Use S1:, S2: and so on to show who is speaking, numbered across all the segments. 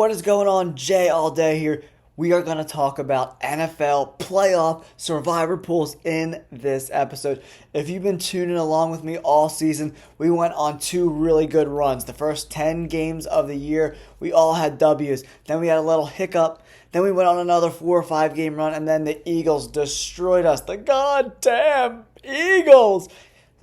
S1: what is going on? Jay all day here. We are going to talk about NFL playoff survivor pools in this episode. If you've been tuning along with me all season, we went on two really good runs. The first 10 games of the year, we all had W's. Then we had a little hiccup. Then we went on another 4 or 5 game run, and then the Eagles destroyed us. The goddamn Eagles!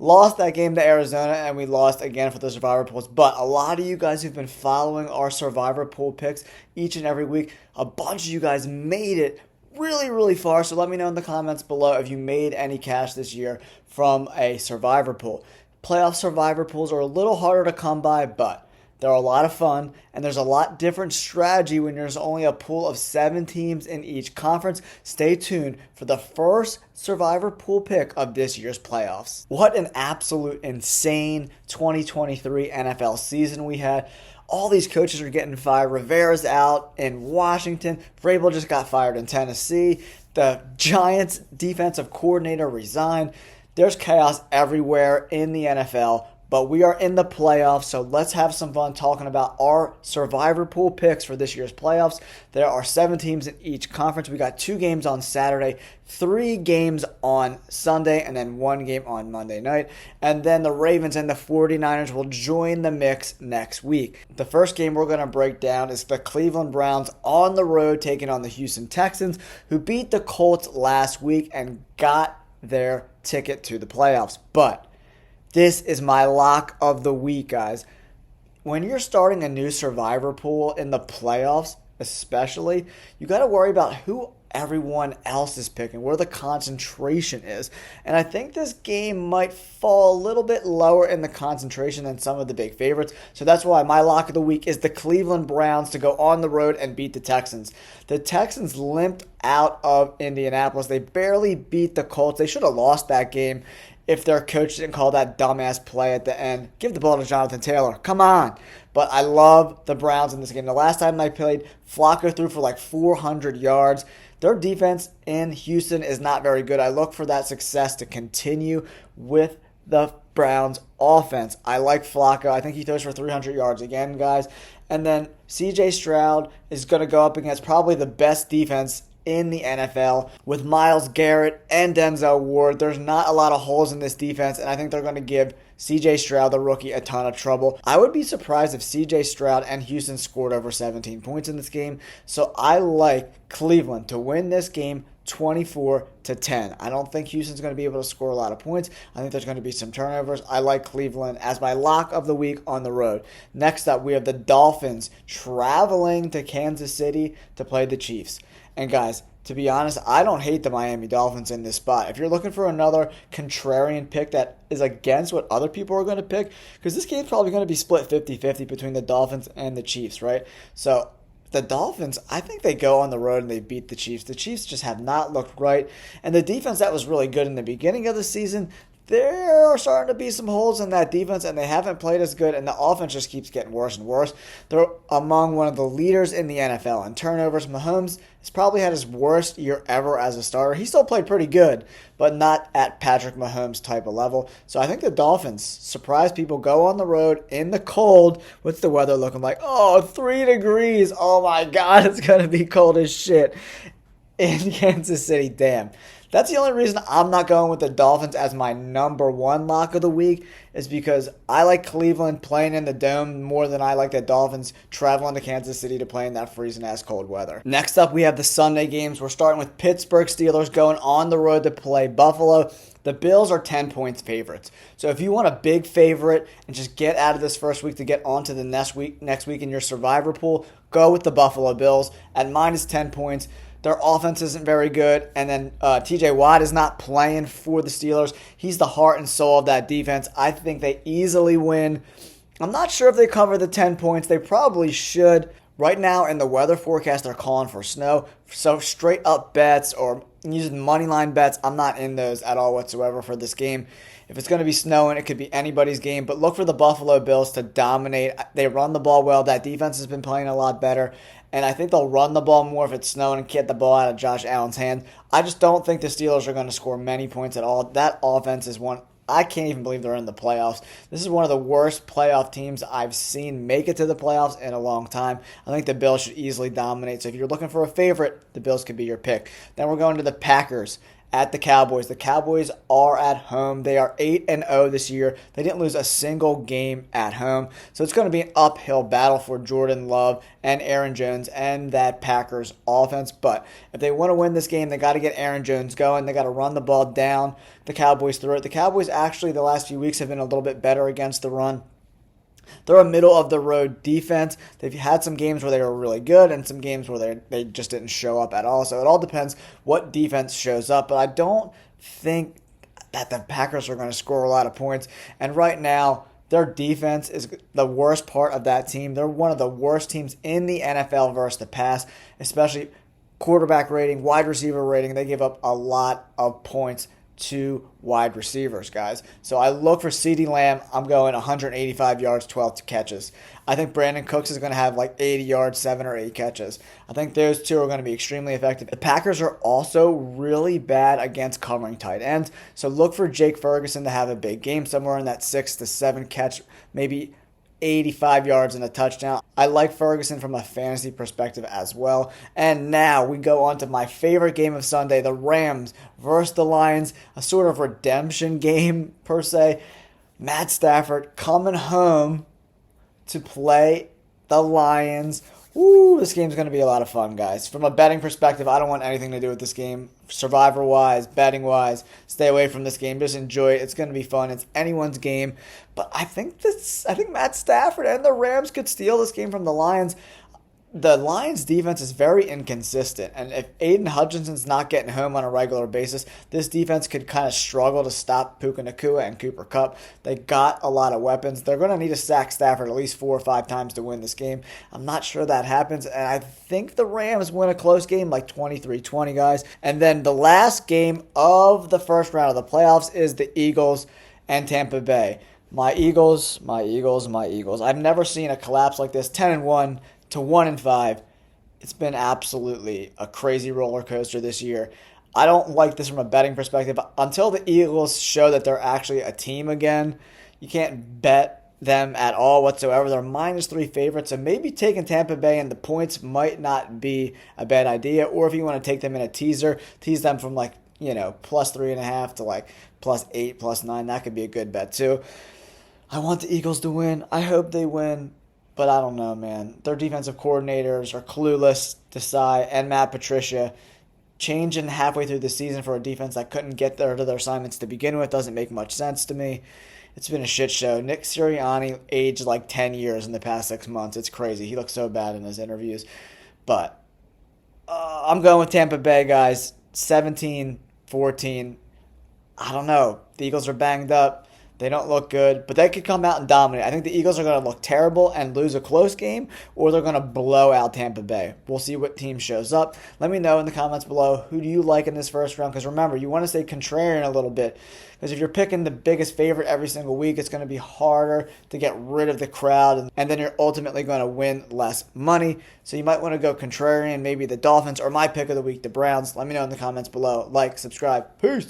S1: Lost that game to Arizona, and we lost again for the Survivor Pools. But a lot of you guys who've been following our Survivor Pool picks each and every week, a bunch of you guys made it really far. So let me know in the comments below if you made any cash this year from a Survivor Pool. Playoff Survivor Pools are a little harder to come by, but they're a lot of fun, and there's a lot different strategy when there's only a pool of 7 teams in each conference. Stay tuned for the first Survivor Pool pick of this year's playoffs. What an absolute insane 2023 NFL season we had. All these coaches are getting fired. Rivera's out in Washington. Vrabel just got fired in Tennessee. The Giants' defensive coordinator resigned. There's chaos everywhere in the NFL. But we are in the playoffs, so let's have some fun talking about our Survivor Pool picks for this year's playoffs. There are 7 teams in each conference. We got 2 games on Saturday, 3 games on Sunday, and then 1 game on Monday night. And then the Ravens and the 49ers will join the mix next week. The first game we're going to break down is the Cleveland Browns on the road taking on the Houston Texans, who beat the Colts last week and got their ticket to the playoffs. But this is my lock of the week, guys. When you're starting a new Survivor Pool in the playoffs, especially, you got to worry about who everyone else is picking, where the concentration is. And I think this game might fall a little bit lower in the concentration than some of the big favorites. So that's why my lock of the week is the Cleveland Browns to go on the road and beat the Texans. The Texans limped out of Indianapolis. They barely beat the Colts. They should have lost that game if their coach didn't call that dumbass play at the end. Give the ball to Jonathan Taylor. Come on. But I love the Browns in this game. The last time they played, Flacco threw for like 400 yards. Their defense in Houston is not very good. I look for that success to continue with the Browns offense. I like Flacco. I think he throws for 300 yards again, guys. And then C.J. Stroud is going to go up against probably the best defense in the NFL with Myles Garrett and Denzel Ward. There's not a lot of holes in this defense, and I think they're going to give C.J. Stroud, the rookie, a ton of trouble. I would be surprised if C.J. Stroud and Houston scored over 17 points in this game. So I like Cleveland to win this game 24-10. I don't think Houston's going to be able to score a lot of points. I think there's going to be some turnovers. I like Cleveland as my lock of the week on the road. Next up, we have the Dolphins traveling to Kansas City to play the Chiefs. And guys, to be honest, I don't hate the Miami Dolphins in this spot. If you're looking for another contrarian pick that is against what other people are going to pick, because this game's probably going to be split 50-50 between the Dolphins and the Chiefs, right? So the Dolphins, I think they go on the road and they beat the Chiefs. The Chiefs just have not looked right. And the defense that was really good in the beginning of the season, there are starting to be some holes in that defense, and they haven't played as good, and the offense just keeps getting worse and worse. They're among one of the leaders in the NFL in turnovers. Mahomes has probably had his worst year ever as a starter. He still played pretty good, but not at Patrick Mahomes type of level. So I think the Dolphins surprise people, go on the road in the cold. What's the weather looking like? Oh, 3 degrees. Oh my God, it's going to be cold as shit in Kansas City. Damn. That's the only reason I'm not going with the Dolphins as my number 1 lock of the week, is because I like Cleveland playing in the Dome more than I like the Dolphins traveling to Kansas City to play in that freezing-ass cold weather. Next up, we have the Sunday games. We're starting with Pittsburgh Steelers going on the road to play Buffalo. The Bills are 10 points favorites. So if you want a big favorite and just get out of this first week to get on to the next week in your Survivor Pool, go with the Buffalo Bills at minus 10 points. Their offense isn't very good, and then TJ Watt is not playing for the Steelers. He's the heart and soul of that defense. I think they easily win. I'm not sure if they cover the 10 points. They probably should. Right now in the weather forecast, they're calling for snow. So straight up bets or using money line bets, I'm not in those at all whatsoever for this game. If it's going to be snowing, it could be anybody's game. But look for the Buffalo Bills to dominate. They run the ball well. That defense has been playing a lot better. And I think they'll run the ball more if it's snowing and get the ball out of Josh Allen's hand. I just don't think the Steelers are going to score many points at all. That offense is one I can't even believe they're in the playoffs. This is one of the worst playoff teams I've seen make it to the playoffs in a long time. I think the Bills should easily dominate. So if you're looking for a favorite, the Bills could be your pick. Then we're going to the Packers at the Cowboys. The Cowboys are at home. They are 8-0 this year. They didn't lose a single game at home. So it's going to be an uphill battle for Jordan Love and Aaron Jones and that Packers offense. But if they want to win this game, they got to get Aaron Jones going. They got to run the ball down the Cowboys through it. The Cowboys actually the last few weeks have been a little bit better against the run. They're a middle-of-the-road defense. They've had some games where they were really good and some games where they just didn't show up at all. So it all depends what defense shows up. But I don't think that the Packers are going to score a lot of points. And right now, their defense is the worst part of that team. They're one of the worst teams in the NFL versus the pass, especially quarterback rating, wide receiver rating. They give up a lot of points to wide receivers, guys. So I look for CeeDee Lamb. I'm going 185 yards, 12 catches. I think Brandon Cooks is going to have like 80 yards, 7 or 8 catches. I think those two are going to be extremely effective. The Packers are also really bad against covering tight ends. So look for Jake Ferguson to have a big game, somewhere in that 6 to 7 catch, maybe 85 yards and a touchdown. I like Ferguson from a fantasy perspective as well. And now we go on to my favorite game of Sunday, the Rams versus the Lions, a sort of redemption game per se. Matt Stafford coming home to play the Lions. Ooh, this game's going to be a lot of fun, guys. From a betting perspective, I don't want anything to do with this game. Survivor-wise, betting-wise, stay away from this game. Just enjoy it. It's going to be fun. It's anyone's game. But I think Matt Stafford and the Rams could steal this game from the Lions. The Lions' defense is very inconsistent, and if Aiden Hutchinson's not getting home on a regular basis, this defense could kind of struggle to stop Puka Nacua and Cooper Kupp. They got a lot of weapons. They're going to need to sack Stafford at least 4 or 5 times to win this game. I'm not sure that happens, and I think the Rams win a close game like 23-20, guys. And then the last game of the first round of the playoffs is the Eagles and Tampa Bay. My Eagles. I've never seen a collapse like this, 10-1. To 1-5, it's been absolutely a crazy roller coaster this year. I don't like this from a betting perspective. Until the Eagles show that they're actually a team again, you can't bet them at all whatsoever. They're -3 favorites, so maybe taking Tampa Bay and the points might not be a bad idea. Or if you want to take them in a teaser, tease them from +3.5 to +8, +9. That could be a good bet too. I want the Eagles to win. I hope they win. But I don't know, man. Their defensive coordinators are clueless, Desai and Matt Patricia. Changing halfway through the season for a defense that couldn't get there to their assignments to begin with doesn't make much sense to me. It's been a shit show. Nick Sirianni aged like 10 years in the past 6 months. It's crazy. He looks so bad in his interviews. But I'm going with Tampa Bay, guys. 17-14. I don't know. The Eagles are banged up. They don't look good, but they could come out and dominate. I think the Eagles are going to look terrible and lose a close game, or they're going to blow out Tampa Bay. We'll see what team shows up. Let me know in the comments below, who do you like in this first round? Because remember, you want to stay contrarian a little bit. Because if you're picking the biggest favorite every single week, it's going to be harder to get rid of the crowd, and then you're ultimately going to win less money. So you might want to go contrarian, maybe the Dolphins, or my pick of the week, the Browns. Let me know in the comments below. Like, subscribe. Peace.